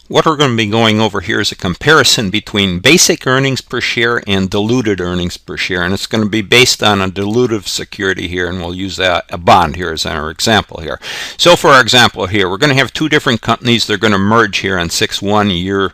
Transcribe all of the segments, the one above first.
What we're going to be going over here is a comparison between basic earnings per share and diluted earnings per share, and it's going to be based on a dilutive security here, and we'll use a bond here as our example here. So for our example here, we're going to have two different companies. They're going to merge here on 6/1 year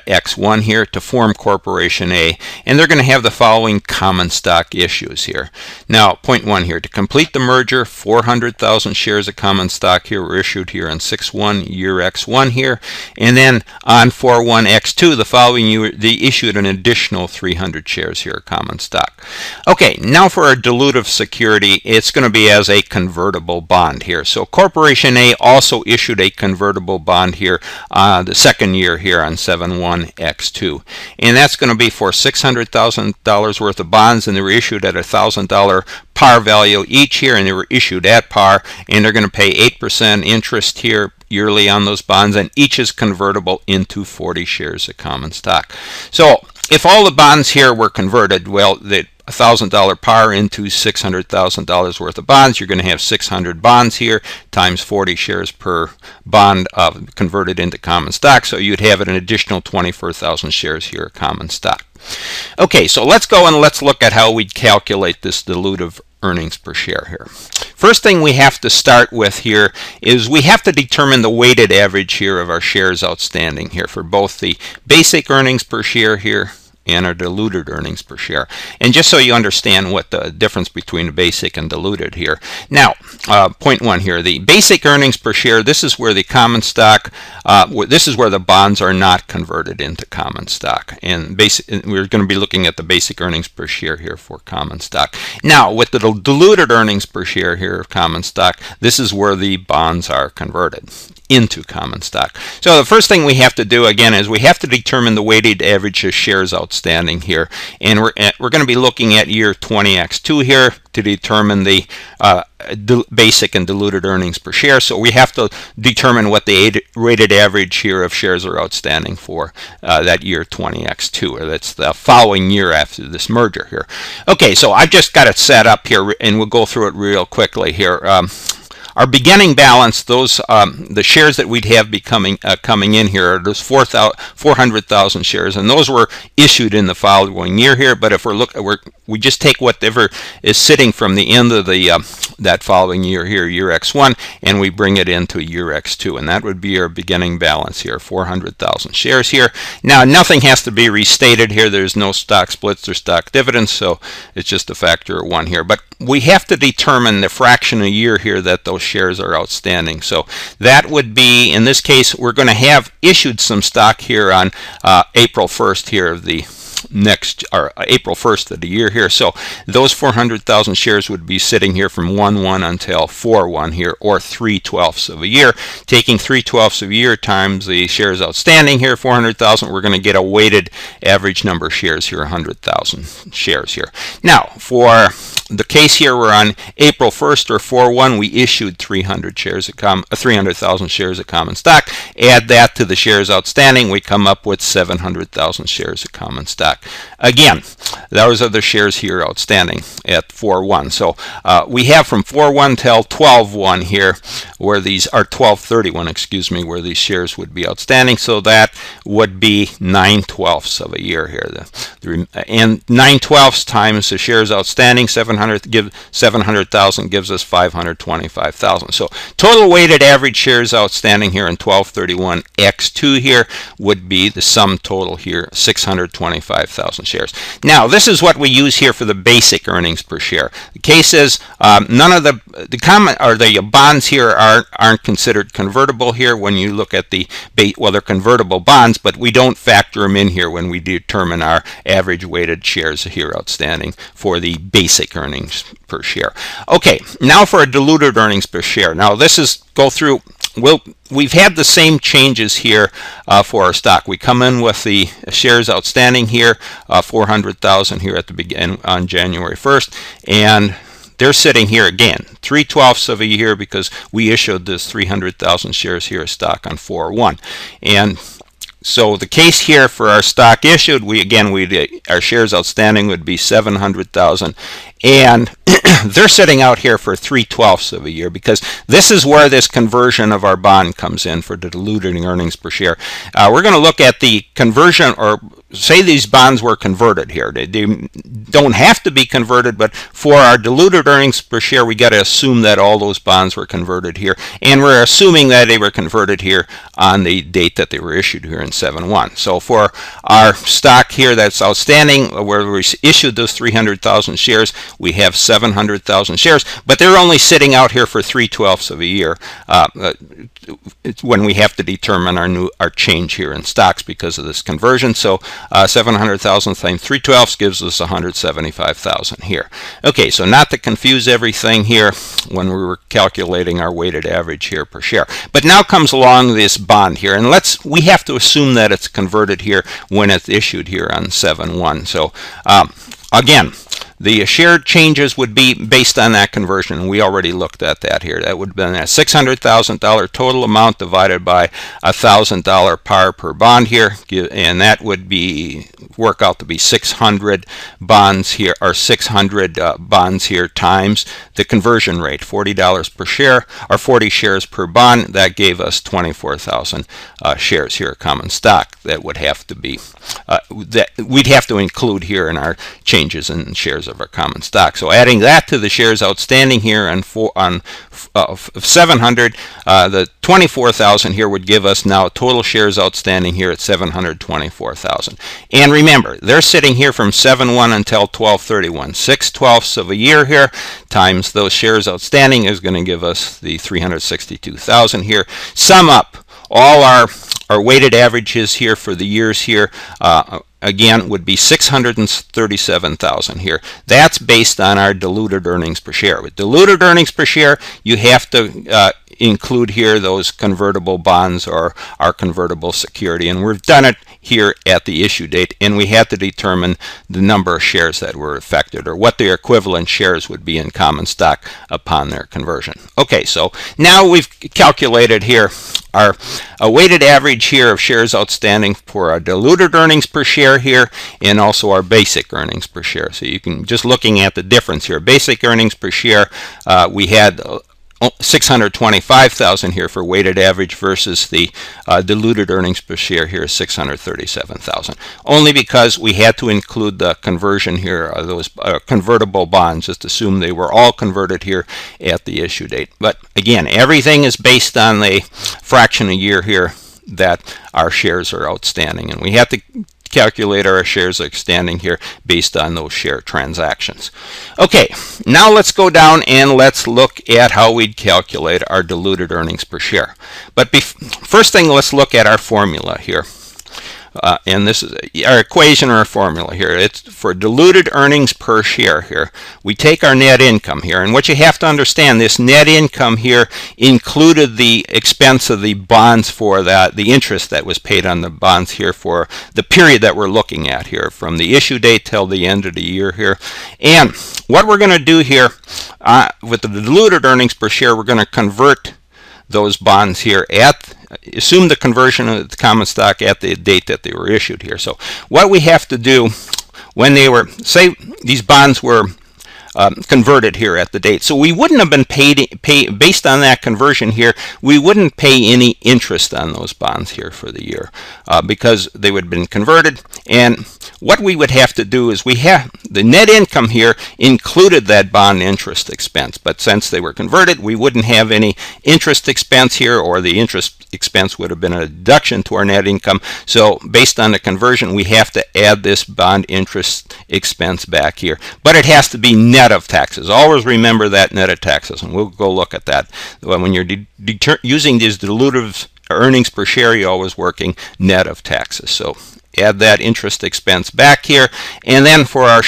X1 here to form Corporation A, and they're going to have the following common stock issues here. Now, point one here, to complete the merger, 400,000 shares of common stock here were issued here on 6/1 year X1 here, and then on 4/1X2 the following year they issued an additional 300 shares here of common stock. Okay, now for our dilutive security, it's going to be as a convertible bond here. So Corporation A also issued a convertible bond here the second year here on 7/1X2, and that's going to be for $600,000 worth of bonds, and they were issued at $1,000 par value each here, and they were issued at par, and they're going to pay 8% interest here yearly on those bonds, and each is convertible into 40 shares of common stock. So if all the bonds here were converted, well, the $1,000 par into $600,000 worth of bonds, you're going to have 600 bonds here times 40 shares per bond converted into common stock, so you'd have an additional 24,000 shares here of common stock. Okay, so let's go and let's look at how we'd calculate this dilutive earnings per share here. First thing we have to start with here is we have to determine the weighted average here of our shares outstanding here for both the basic earnings per share here and our diluted earnings per share. And just so you understand what the difference between the basic and diluted here. Now, point one here, the basic earnings per share, this is where the common stock, this is where the bonds are not converted into common stock. And we're going to be looking at the basic earnings per share here for common stock. Now, with the diluted earnings per share here of common stock, this is where the bonds are converted into common stock. So the first thing we have to do again is we have to determine the weighted average of shares outstanding here, and we're going to be looking at year 20X2 here to determine the basic and diluted earnings per share. So we have to determine what the weighted average here of shares are outstanding for that year 20X2, or that's the following year after this merger here. Okay, so I've just got it set up here, and we'll go through it real quickly here. Our beginning balance, those the shares that we'd have coming in here are those 400,000 shares, and those were issued in the following year here. But if we just take whatever is sitting from the end of the that following year here, year X1, and we bring it into year X2, and that would be our beginning balance here, 400,000 shares here. Now, nothing has to be restated here. There's no stock splits or stock dividends, so it's just a factor of 1 here. But we have to determine the fraction a year here that those shares are outstanding. So that would be, in this case, we're going to have issued some stock here on April 1st here of the next, or April 1st of the year here. So those 400,000 shares would be sitting here from 1/1 until 4/1 here, or 3/12 of a year. Taking 3/12 of a year times the shares outstanding here, 400,000, we're going to get a weighted average number of shares here, 100,000 shares here. Now, for the case here, we're on April 1st or 4/1, we issued 300,000 shares of common stock. Add that to the shares outstanding, we come up with 700,000 shares of common stock. Again, those are the shares here outstanding at 4/1. So we have from 4/1 till 12/1 here, where these are 12/31, excuse me, where these shares would be outstanding. So that would be 9/12 of a year here. And 9/12 times the shares outstanding, 700,000 gives us 525,000. So total weighted average shares outstanding here in 12/31X2 here would be the sum total here, 625,000 shares. Now, this is what we use here for the basic earnings per share. The case is none of the bonds here aren't considered convertible here when you look at well, they're convertible bonds, but we don't factor them in here when we determine our average weighted shares here outstanding for the basic earnings per share. Okay, now for a diluted earnings per share. Now this is we've had the same changes here for our stock. We come in with the shares outstanding here, 400,000 here at the beginning on January 1st, and they're sitting here again, 3/12 of a year, because we issued this 300,000 shares here of stock on 4/1. And So the case here for our stock issued, our shares outstanding would be 700,000, and they're sitting out here for 3/12 of a year, because this is where this conversion of our bond comes in for the diluted earnings per share. We're going to look at the conversion, or say these bonds were converted here. They don't have to be converted, but for our diluted earnings per share, we got to assume that all those bonds were converted here, and we're assuming that they were converted here on the date that they were issued here in 7/1. So for our stock here that's outstanding, where we issued those 300,000 shares, we have 700,000 shares, but they're only sitting out here for 3/12 of a year when we have to determine our change here in stocks because of this conversion. So 700,000 times 3/12 gives us 175,000 here. Okay, so not to confuse everything here when we were calculating our weighted average here per share. But now comes along this bond here, and we have to assume that it's converted here when it's issued here on 7/1. So again, the share changes would be based on that conversion, and we already looked at that here. That would have been a $600,000 total amount divided by $1,000 par per bond here, and that would work out to be 600 bonds here, or 600 bonds here times the conversion rate, $40 per share, or 40 shares per bond. That gave us 24,000 shares here of common stock. That would have to be that we'd have to include here in our changes in shares of our common stock. So adding that to the shares outstanding here on 700, the 24,000 here would give us now total shares outstanding here at 724,000. And remember, they're sitting here from 7/1 until 12/31. 6/12 of a year here times those shares outstanding is going to give us the 362,000 here. Sum up all our weighted averages here for the years here, again, would be 637,000 here. That's based on our diluted earnings per share. With diluted earnings per share, you have to include here those convertible bonds or our convertible security, and we've done it here at the issue date, and we had to determine the number of shares that were affected, or what their equivalent shares would be in common stock upon their conversion. Okay, so now we've calculated here our weighted average here of shares outstanding for our diluted earnings per share here, and also our basic earnings per share. So you can, just looking at the difference here, basic earnings per share, we had 625,000 here for weighted average versus the diluted earnings per share here is 637,000. Only because we had to include the conversion here of those convertible bonds. Just assume they were all converted here at the issue date. But again, everything is based on the fraction a year here that our shares are outstanding, and we have to calculate our shares outstanding here based on those share transactions. Okay, now let's go down and let's look at how we'd calculate our diluted earnings per share. But first thing, let's look at our formula here. And this is our equation or a formula here. It's for diluted earnings per share here. We take our net income here, and what you have to understand, this net income here included the expense of the bonds for that, the interest that was paid on the bonds here for the period that we're looking at here, from the issue date till the end of the year here. And what we're going to do here with the diluted earnings per share, we're going to convert those bonds here assume the conversion of the common stock at the date that they were issued here. So what we have to do when they were, say these bonds were converted here at the date. So we wouldn't have been paid based on that conversion here. We wouldn't pay any interest on those bonds here for the year because they would have been converted. And what we would have to do is the net income here included that bond interest expense, but since they were converted, we wouldn't have any interest expense here, or the interest expense would have been a deduction to our net income. So based on the conversion, we have to add this bond interest expense back here, but it has to be net of taxes. Always remember that net of taxes, and we'll go look at that. When you're using these dilutive earnings per share, you're always working net of taxes. So add that interest expense back here, and then for our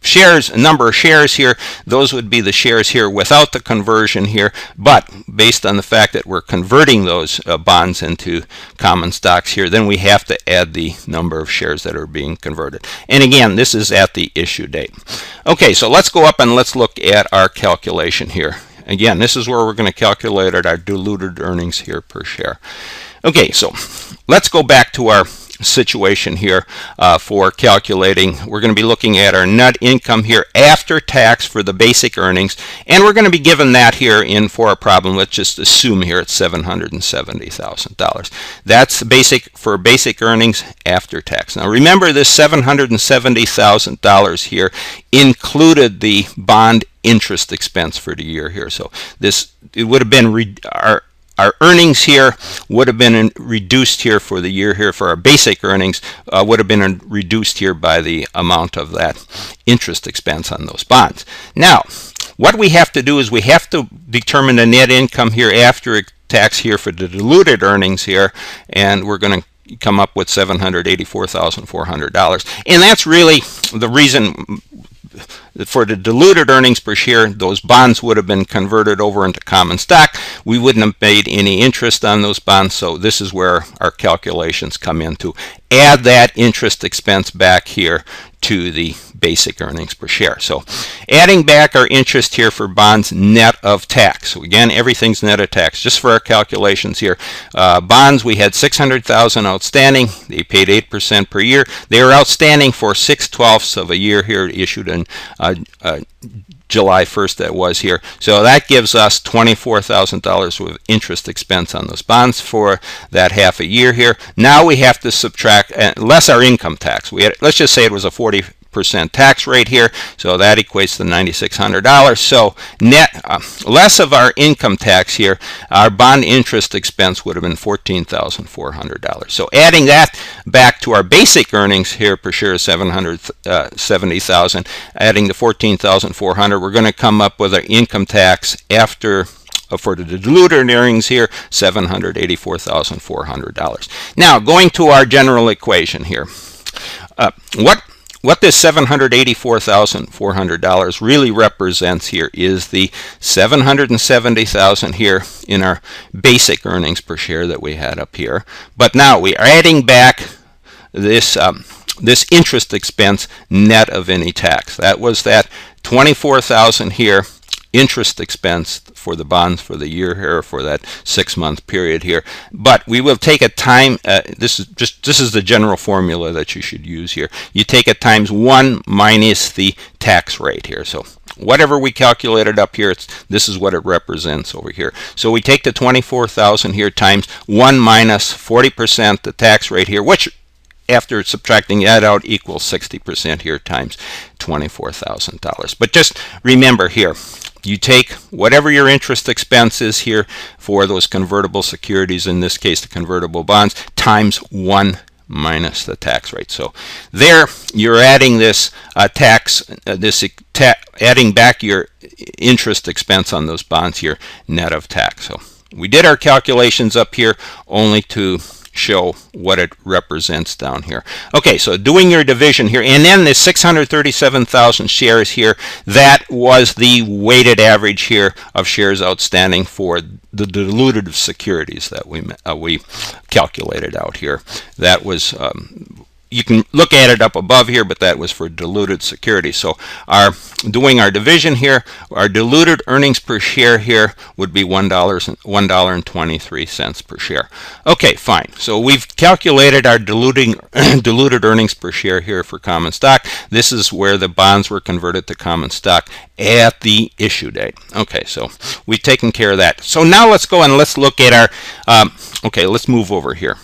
shares, number of shares here, those would be the shares here without the conversion here, but based on the fact that we're converting those bonds into common stocks here, then we have to add the number of shares that are being converted. And again, this is at the issue date. Okay, so let's go up and let's look at our calculation here. Again, this is where we're going to calculate our diluted earnings here per share. Okay, so let's go back to our situation here for calculating. We're going to be looking at our net income here after tax for the basic earnings, and we're going to be given that here for our problem. Let's just assume here it's $770,000. That's basic for basic earnings after tax. Now remember, this $770,000 here included the bond interest expense for the year here. So it would have been our earnings here would have been reduced here for the year here for our basic earnings would have been reduced here by the amount of that interest expense on those bonds. Now, what we have to do is we have to determine the net income here after tax here for the diluted earnings here, and we're going to come up with $784,400. And that's really the reason. For the diluted earnings per share, those bonds would have been converted over into common stock. We wouldn't have paid any interest on those bonds, so this is where our calculations come in to add that interest expense back here to the basic earnings per share. So adding back our interest here for bonds net of tax. So again, everything's net of tax. Just for our calculations here, bonds, we had $600,000 outstanding. They paid 8% per year. They were outstanding for 6/12 of a year here, issued in July 1st, that was here. So that gives us $24,000 worth of interest expense on those bonds for that half a year here. Now we have to subtract less our income tax. Let's just say it was a 40% tax rate here, so that equates to $9,600. So net less of our income tax here, our bond interest expense would have been $14,400. So adding that back to our basic earnings here per share is $770,000. Adding the $14,400, we're going to come up with our income tax after for the diluted earnings here, $784,400. Now going to our general equation here, what this $784,400 really represents here is the $770,000 here in our basic earnings per share that we had up here. But now we are adding back this interest expense net of any tax. That was that $24,000 here interest expense for the bonds for the year here, for that 6-month period here. But we will take a time, this is the general formula that you should use here. You take it times 1 minus the tax rate here. So whatever we calculated up here, this is what it represents over here. So we take the 24,000 here times 1 minus 40%, the tax rate here, which after subtracting that out equals 60% here times $24,000. But just remember here, you take whatever your interest expense is here for those convertible securities, in this case the convertible bonds, times 1 minus the tax rate. So there you're adding this adding back your interest expense on those bonds here net of tax. So we did our calculations up here only to show what it represents down here. Okay, so doing your division here, and then the 637,000 shares here, that was the weighted average here of shares outstanding for the diluted securities that we calculated out here. That was you can look at it up above here, but that was for diluted securities. So doing our division here, our diluted earnings per share here would be $1.23 per share. Okay, fine. So we've calculated our diluted earnings per share here for common stock. This is where the bonds were converted to common stock at the issue date. Okay, so we've taken care of that. So now let's go and let's look at our, okay, let's move over here.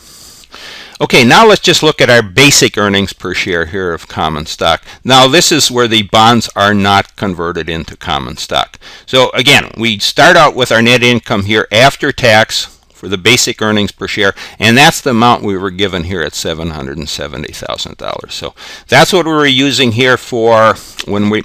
Okay, now let's just look at our basic earnings per share here of common stock. Now this is where the bonds are not converted into common stock. So again, we start out with our net income here after tax for the basic earnings per share, and that's the amount we were given here at $770,000. So that's what we were using here for when we're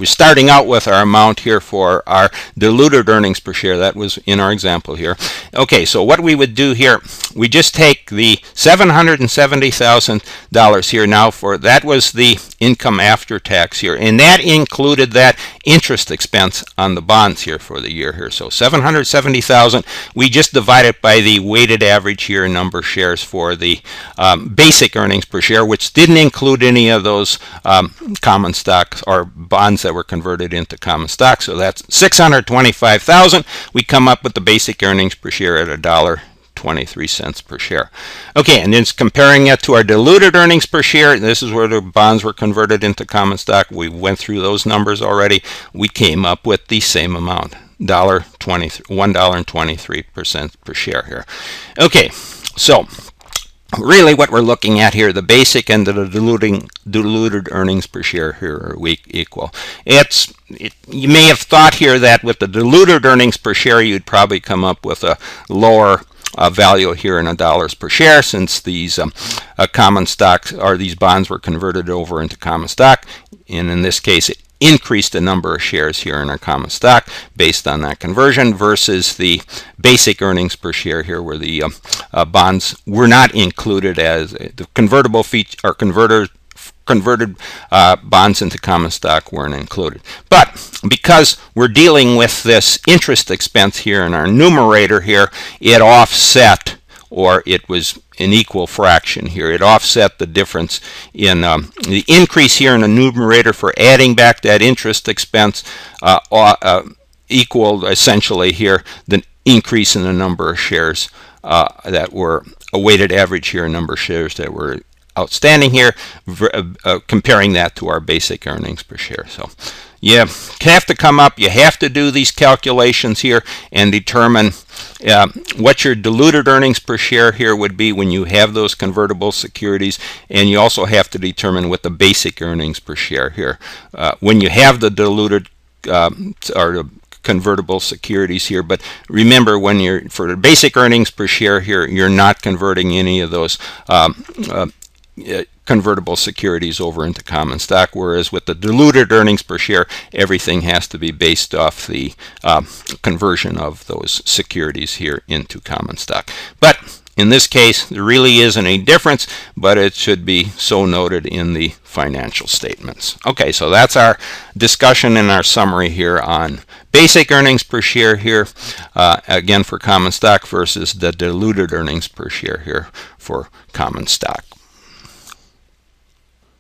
starting out with our amount here for our diluted earnings per share. That was in our example here. Okay, so what we would do here, we just take the $770,000 here now, for that was the income after tax here, and that included that interest expense on the bonds here for the year here. So $770,000, we just divided by the weighted average here number of shares for the basic earnings per share, which didn't include any of those common stocks or bonds that were converted into common stock. So that's $625,000. We come up with the basic earnings per share at $1.23 per share. Okay, and then comparing it to our diluted earnings per share, this is where the bonds were converted into common stock. We went through those numbers already. We came up with the same amount, $1.23 per share here. Okay, so really what we're looking at here, the basic and the diluted earnings per share here are equal. You may have thought here that with the diluted earnings per share you'd probably come up with a lower value here in dollars per share, since these common stocks, or these bonds, were converted over into common stock, and in this case it increased the number of shares here in our common stock based on that conversion, versus the basic earnings per share here, where the bonds were not included, as the convertible feature or converted bonds into common stock weren't included. But because we're dealing with this interest expense here in our numerator here, it offset, or it was an equal fraction here. It offset the difference in the increase here in the numerator for adding back that interest expense, equaled essentially here the increase in the number of shares that were a weighted average here, number of shares that were outstanding here, comparing that to our basic earnings per share. So you have to come up, you have to do these calculations here and determine what your diluted earnings per share here would be when you have those convertible securities, and you also have to determine what the basic earnings per share here when you have the diluted or the convertible securities here. But remember, when you're for the basic earnings per share here, you're not converting any of those convertible securities over into common stock, whereas with the diluted earnings per share, everything has to be based off the conversion of those securities here into common stock. But in this case, there really isn't a difference, but it should be so noted in the financial statements. Okay, so that's our discussion and our summary here on basic earnings per share here, again for common stock, versus the diluted earnings per share here for common stock.